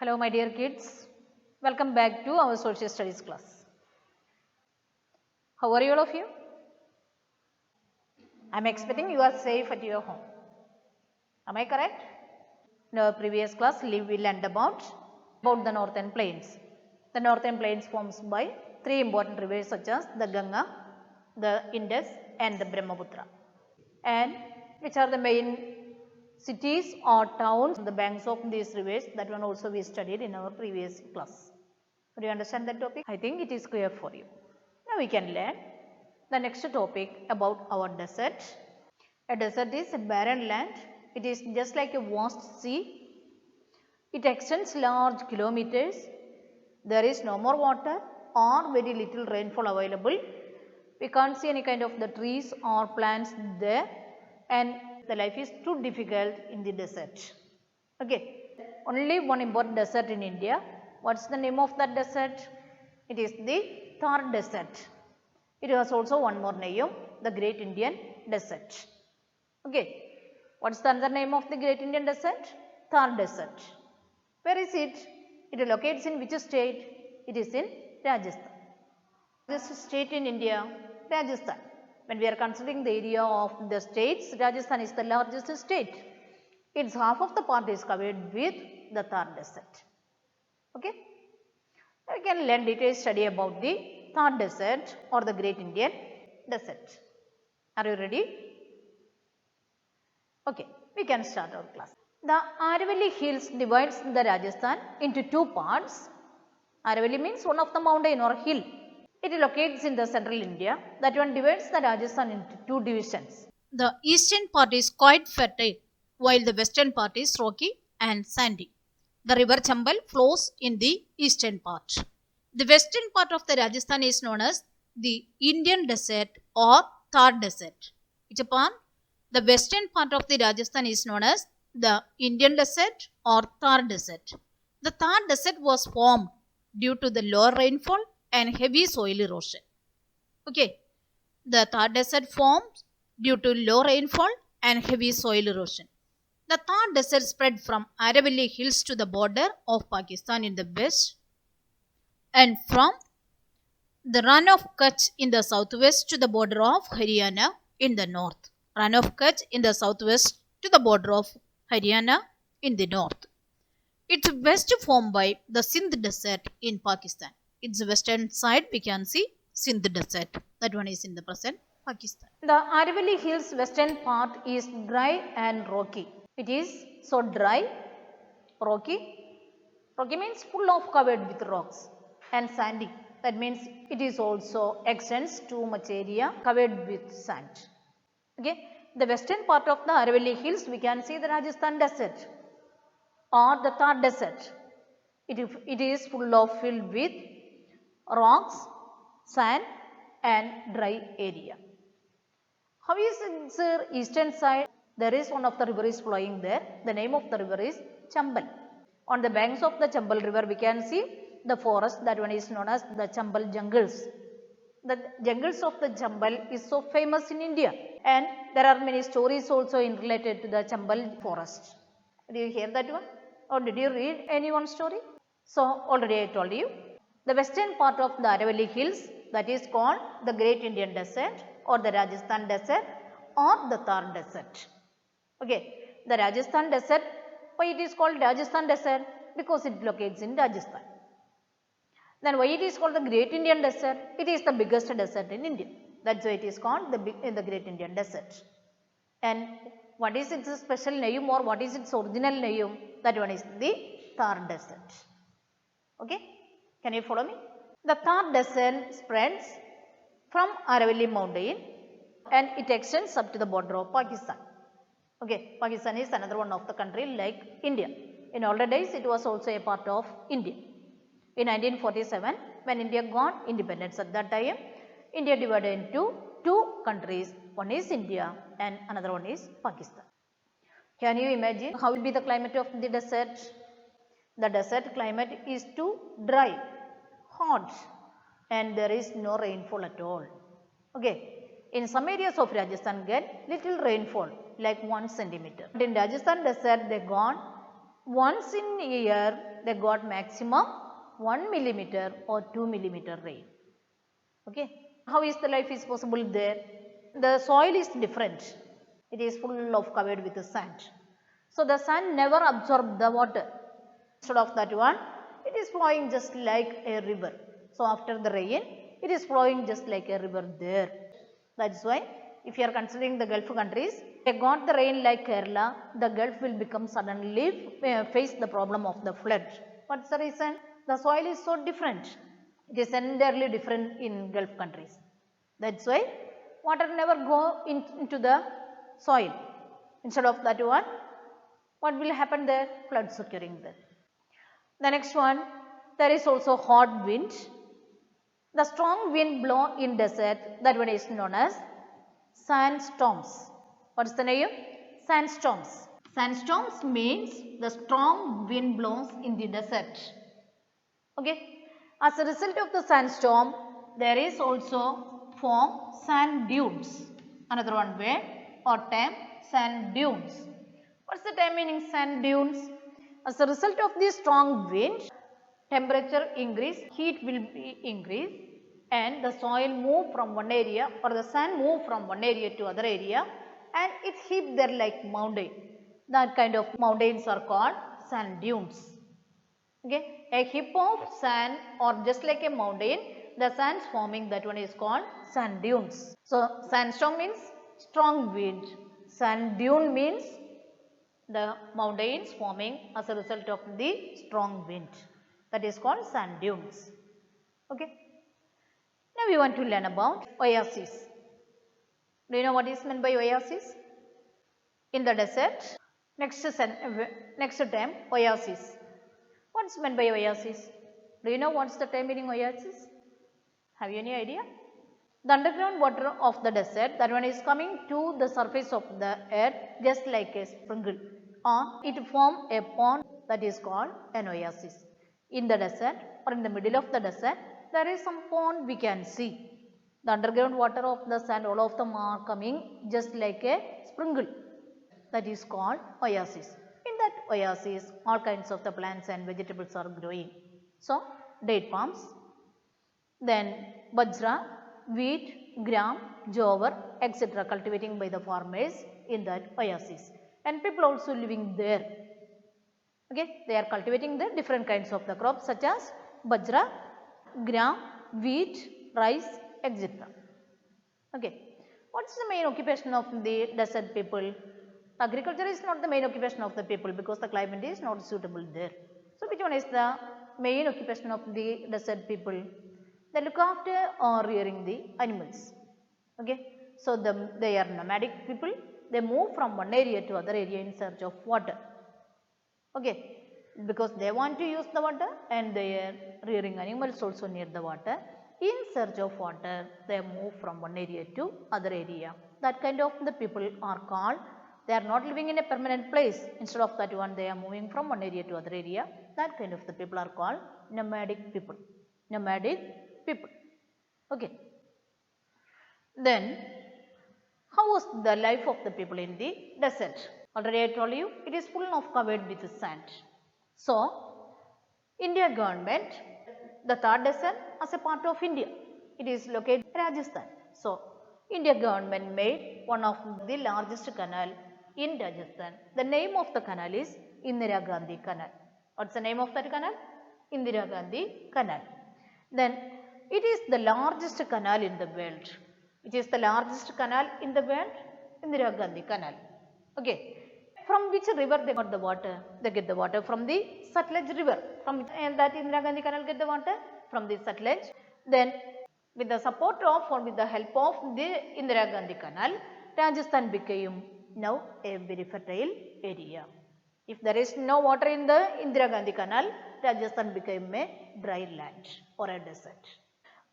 Hello my dear kids, welcome back to our social studies class. How are you all of you? I am expecting you are safe at your home. Am I correct? In our previous class we learned about the northern plains. The northern plains forms by three important rivers such as the Ganga, the Indus and the Brahmaputra. And which are the main cities or towns on the banks of these rivers, that one also we studied in our previous class. Do you understand that topic? I think it is clear for you. Now we can learn the next topic about our desert. A desert is a barren land. It is just like a vast sea. It extends large kilometers. There is no more water or very little rainfall available. We can't see any kind of the trees or plants there, and the life is too difficult in the desert. Okay. Only one important desert in India. What's the name of that desert? It is the Thar Desert. It has also one more name, the Great Indian Desert. Okay. What's the other name of the Great Indian Desert? Thar Desert. Where is it? It locates in which state? It is in Rajasthan. This state in India, Rajasthan. When we are considering the area of the states, Rajasthan is the largest state. Its half of the part is covered with the Thar Desert. Okay. Now we can learn detailed study about the Thar Desert or the Great Indian Desert. Are you ready? Okay, we can start our class. The Aravalli Hills divides the Rajasthan into two parts. Aravalli means one of the mountain or hill. It locates in the central India. That one divides the Rajasthan into two divisions. The eastern part is quite fertile, while the western part is rocky and sandy. The river Chambal flows in the eastern part. The western part of the Rajasthan is known as the Indian Desert or Thar Desert. Which part? The western part of the Rajasthan is known as the Indian Desert or Thar Desert. The Thar Desert was formed due to the low rainfall and heavy soil erosion. Okay, the Thar Desert forms due to low rainfall and heavy soil erosion. The Thar Desert spread from Aravalli Hills to the border of Pakistan in the west and from the Rann of Kutch in the southwest to the border of Haryana in the north. Rann of Kutch in the southwest to the border of Haryana in the north. Its west formed by the Sindh Desert in Pakistan. Its western side we can see Sindh Desert. That one is in the present Pakistan. The Aravalli Hills western part is dry and rocky. It is so dry, rocky. Rocky means full of covered with rocks, and sandy. That means it is also extends too much area covered with sand. Okay. The western part of the Aravalli Hills we can see the Rajasthan Desert or the Thar Desert. It is filled with rocks, sand and dry area. How is its eastern side? There is one of the river is flowing there. The name of the river is Chambal. On the banks of the Chambal river we can see the forest, that one is known as the Chambal jungles. The jungles of the Chambal is so famous in India, and there are many stories also related to the Chambal forest. Did you hear that one? Or did you read any one story? So already I told you. The western part of the Aravalli Hills, that is called the Great Indian Desert or the Rajasthan Desert or the Thar Desert. Okay, the Rajasthan Desert, why it is called Rajasthan Desert? Because it locates in Rajasthan. Then why it is called the Great Indian Desert? It is the biggest desert in India. That's why it is called the Great Indian Desert. And what is its special name or what is its original name? That one is the Thar Desert. Okay, can you follow me? The Thar Desert spreads from Aravalli mountain and it extends up to the border of Pakistan. Okay, Pakistan is another one of the country like India. In older days it was also a part of India. In 1947, when India got independence at that time, India divided into two countries. One is India and another one is Pakistan. Can you imagine how will be the climate of the desert? The desert climate is too dry, hot, and there is no rainfall at all. Okay. In some areas of Rajasthan get little rainfall like 1 centimeter. But in Rajasthan desert they got once in a year they got maximum 1 millimeter or 2 millimeter rain. Okay. How is the life is possible there? The soil is different. It is full of covered with the sand. So the sand never absorbed the water. Instead of that one, it is flowing just like a river. So after the rain, it is flowing just like a river there. That is why if you are considering the Gulf countries, they got the rain like Kerala, the Gulf will become suddenly face the problem of the flood. What's the reason? The soil is so different. It is entirely different in Gulf countries. That's why water never go into the soil. Instead of that one, what will happen there? Floods occurring there. The next one, there is also hot wind. The strong wind blow in desert, that one is known as sandstorms. What is the name? Sandstorms. Sandstorms means the strong wind blows in the desert. Okay. As a result of the sandstorm, there is also form sand dunes. Another one way or term sand dunes. What's the term meaning sand dunes? As a result of the strong wind, temperature increase, heat will be increase, and the soil move from one area or the sand move from one area to other area, and it heap there like mountain. That kind of mountains are called sand dunes. Okay, a heap of sand or just like a mountain, the sands forming, that one is called sand dunes. So sandstorm means strong wind. Sand dune means the mountains forming as a result of the strong wind. That is called sand dunes. Okay. Now we want to learn about oases. Do you know what is meant by oasis? In the desert. Next term, oasis. What's meant by oasis? Do you know what's the term meaning oasis? Have you any idea? The underground water of the desert, that one is coming to the surface of the earth just like a sprinkle, or it form a pond, that is called an oasis. In the desert or in the middle of the desert, there is some pond we can see. The underground water of the sand, all of them are coming just like a sprinkle. That is called oasis. In that oasis, all kinds of the plants and vegetables are growing. So, date palms, then bajra, wheat, gram, jowar, etc. cultivating by the farmers in that oasis. And people also living there. Okay, they are cultivating the different kinds of the crops such as bajra, gram, wheat, rice, etc. Okay, what is the main occupation of the desert people? Agriculture is not the main occupation of the people because the climate is not suitable there. So which one is the main occupation of the desert people? They look after or rearing the animals. Okay, so they are nomadic people. They move from one area to other area in search of water. Okay, because they want to use the water and they are rearing animals also near the water. In search of water, they move from one area to other area. That kind of the people are called, they are not living in a permanent place. Instead of that one, they are moving from one area to other area. That kind of the people are called nomadic people. Nomadic people. Okay. Then, how was the life of the people in the desert? Already I told you, it is full of covered with sand. So, India government, the third desert as a part of India, it is located in Rajasthan. So, India government made one of the largest canal in Rajasthan. The name of the canal is Indira Gandhi Canal. What's the name of that canal? Indira Gandhi Canal. Then, it is the largest canal in the world. It is the largest canal in the world, Indira Gandhi Canal. Okay. From which river they got the water? They get the water from the Sutlej river. From and that Indira Gandhi Canal get the water from the Sutlej. Then with the support of or with the help of the Indira Gandhi Canal, Rajasthan became now a very fertile area. If there is no water in the Indira Gandhi Canal, Rajasthan became a dry land or a desert.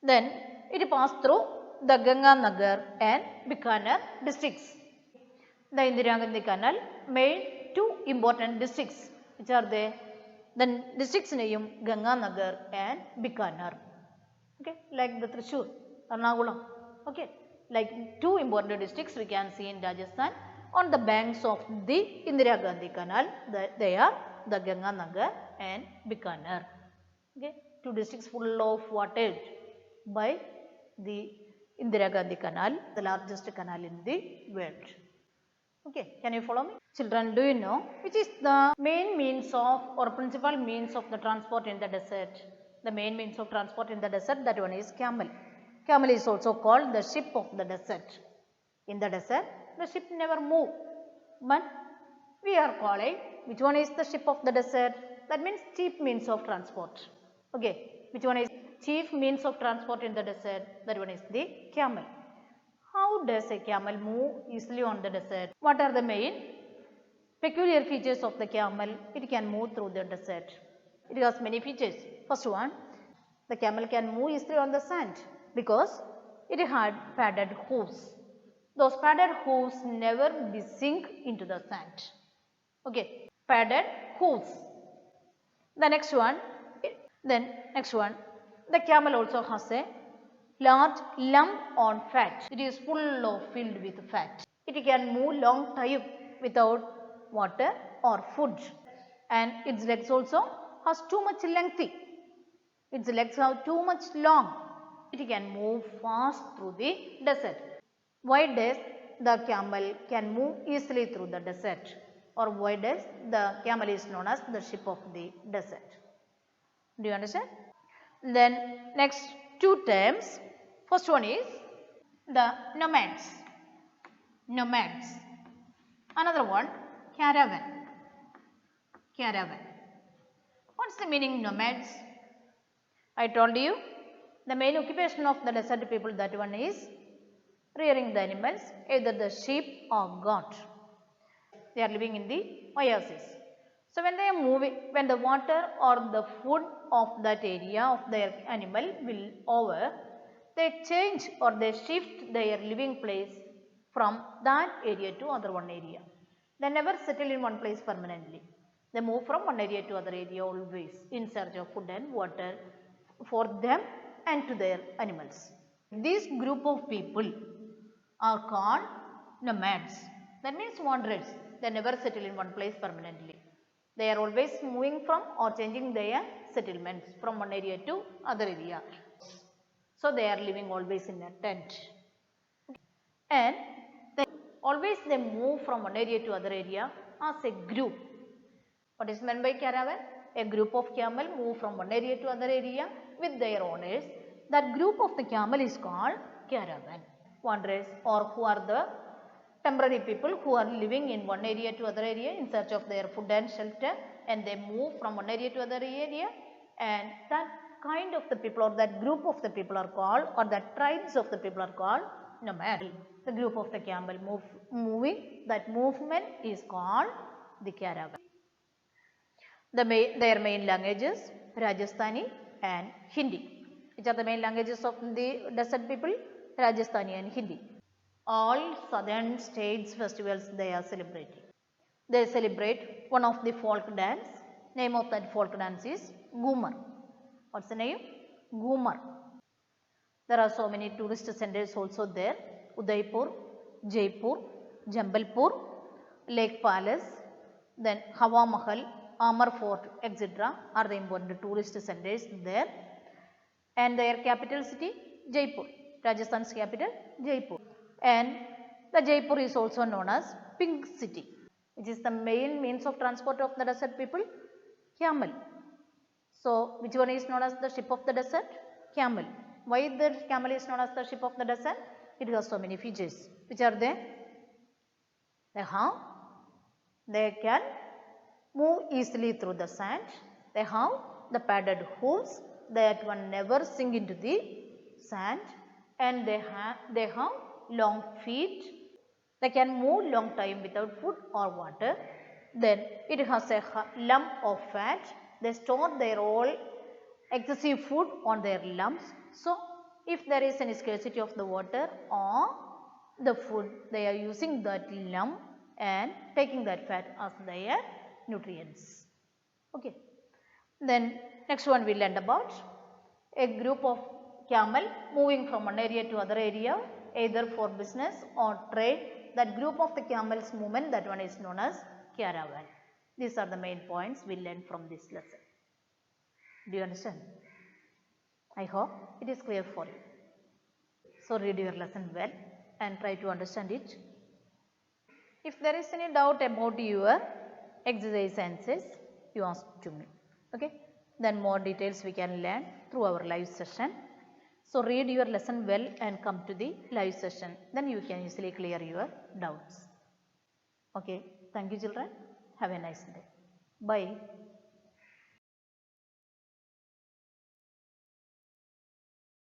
Then it passed through the Ganganagar and Bikaner districts. The Indira Gandhi Canal made two important districts, which are they? The districts name Ganganagar and Bikaner. Okay, like the Thrissur, Ernakulam. Okay, like two important districts we can see in Rajasthan on the banks of the Indira Gandhi Canal. They are the Ganganagar and Bikaner. Okay, two districts full of water by the Indira Gandhi Canal, the largest canal in the world. Okay, can you follow me? Children, do you know which is the main means of or principal means of the transport in the desert? The main means of transport in the desert, that one is camel. Camel is also called the ship of the desert. In the desert, the ship never move, but we are calling which one is the ship of the desert? That means chief means of transport. Okay, which one is chief means of transport in the desert? That one is the camel. How does a camel move easily on the desert? What are the main peculiar features of the camel? It can move through the desert. It has many features. First one, the camel can move easily on the sand because it had padded hooves. Those padded hooves never be sink into the sand. Okay, padded hooves. The next one, the camel also has a large lump on fat. It is filled with fat. It can move long time without water or food, and its legs also has too much lengthy. Its legs have too much long. It can move fast through the desert. Why does the camel can move easily through the desert, or why does the camel is known as the ship of the desert? Do you understand? Then next two terms. First one is the nomads. Nomads. Another one, caravan. Caravan. What's the meaning nomads? I told you the main occupation of the desert people, that one is rearing the animals, either the sheep or goat. They are living in the oasis. So when they are moving, when the water or the food of that area of their animal will over, they change or they shift their living place from that area to other one area. They never settle in one place permanently. They move from one area to other area always in search of food and water for them and to their animals. This group of people are called nomads. That means wanderers. They never settle in one place permanently. They are always moving from or changing their settlements from one area to other area. So they are living always in a tent. And they move from one area to other area as a group. What is meant by caravan? A group of camel move from one area to other area with their owners. That group of the camel is called caravan. Wanderers, or who are the temporary people who are living in one area to other area in search of their food and shelter, and they move from one area to other area, and that kind of the people or that group of the people are called, or that tribes of the people are called nomad. The group of the camel moving, that movement is called the caravan. Their main languages, Rajasthani and Hindi. Which are the main languages of the desert people? Rajasthani and Hindi. All southern states festivals they are celebrating. They celebrate one of the folk dance. Name of that folk dance is Ghumar. What's the name? Ghumar. There are so many tourist centers also there. Udaipur, Jaipur, Jambalpur, Lake Palace, then Hawa Mahal, Amar Fort, etc. are the important tourist centers there. And their capital city, Jaipur. Rajasthan's capital, Jaipur. And the Jaipur is also known as Pink City, which is the main means of transport of the desert people, camel. So, which one is known as the ship of the desert? Camel. Why the camel is known as the ship of the desert? It has so many features. Which are they? They can move easily through the sand. They have the padded hooves that one never sink into the sand, and they have long feet. They can move long time without food or water. Then it has a lump of fat. They store their all excessive food on their lumps. So if there is any scarcity of the water or the food, they are using that lump and taking that fat as their nutrients. Okay. Then next one we learned about a group of camel moving from one area to other area, either for business or trade. That group of the camels movement, that one is known as caravan. These are the main points we learned from this lesson. Do you understand? I hope it is clear for you. So read your lesson well and try to understand it. If there is any doubt about your exercise answers, you ask to me. Okay? Then more details we can learn through our live session. So read your lesson well and come to the live session. Then you can easily clear your doubts. Okay. Thank you children. Have a nice day. Bye.